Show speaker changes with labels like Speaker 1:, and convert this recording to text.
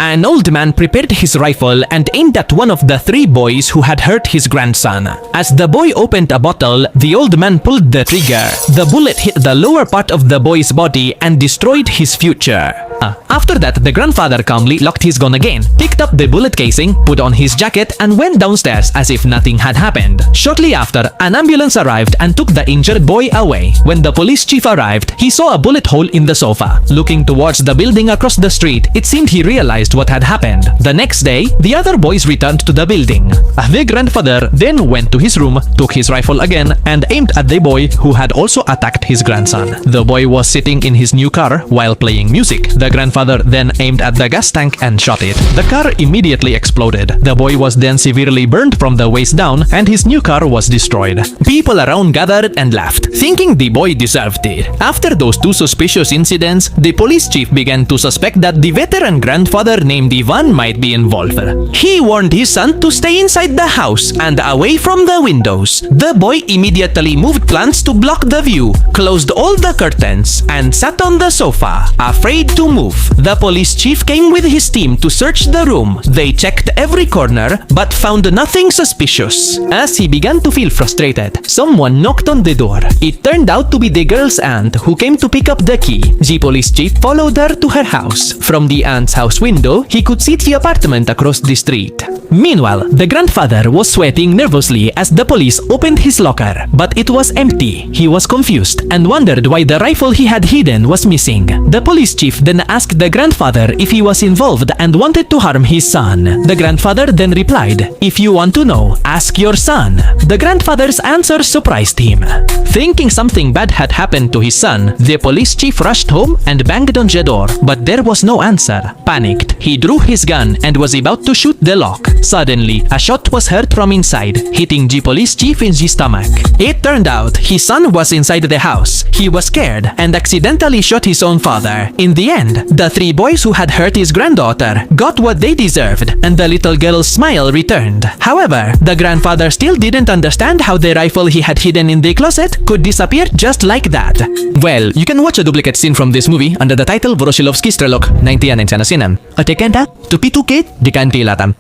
Speaker 1: An old man prepared his rifle and aimed at one of the three boys who had hurt his grandson. As the boy opened a bottle, the old man pulled the trigger. The bullet hit the lower part of the boy's body and destroyed his future. After that, the grandfather calmly locked his gun again, picked up the bullet casing, put on his jacket, and went downstairs as if nothing had happened. Shortly after, an ambulance arrived and took the injured boy away. When the police chief arrived, he saw a bullet hole in the sofa. Looking towards the building across the street, it seemed he realized what had happened. The next day, the other boys returned to the building. The grandfather then went to his room, took his rifle again, and aimed at the boy who had also attacked his grandson. The boy was sitting in his new car while playing music. The grandfather then aimed at the gas tank and shot it. The car immediately exploded. The boy was then severely burned from the waist down, and his new car was destroyed. People around gathered and laughed, thinking the boy deserved it. After those two suspicious incidents, the police chief began to suspect that the veteran grandfather named Ivan might be involved. He warned his son to stay inside the house and away from the windows. The boy immediately moved plants to block the view, closed all the curtains, and sat on the sofa, afraid to move. The police chief came with his team to search the room. They checked every corner but found nothing suspicious. As he began to feel frustrated, someone knocked on the door. It turned out to be the girl's aunt who came to pick up the key. The police chief followed her to her house. From the aunt's house window, he could see the apartment across the street. Meanwhile, the grandfather was sweating nervously as the police opened his locker, but it was empty. He was confused and wondered why the rifle he had hidden was missing. The police chief then asked the grandfather if he was involved and wanted to harm his son. The grandfather then replied, "If you want to know, ask your son." The grandfather's answer surprised him. Thinking something bad had happened to his son, the police chief rushed home and banged on the door, but there was no answer. Panicked, he drew his gun and was about to shoot the lock. Suddenly, a shot was heard from inside, hitting the police chief in the stomach. It turned out his son was inside the house. He was scared and accidentally shot his own father. In the end, the three boys who had hurt his granddaughter got what they deserved, and the little girl's smile returned. However, the grandfather still didn't understand how the rifle he had hidden in the closet could disappear just like that. Well, you can watch a duplicate scene from this movie under the title Voroshilovskiy Strelo, 1997. At the end, to P2K, di kantilatan.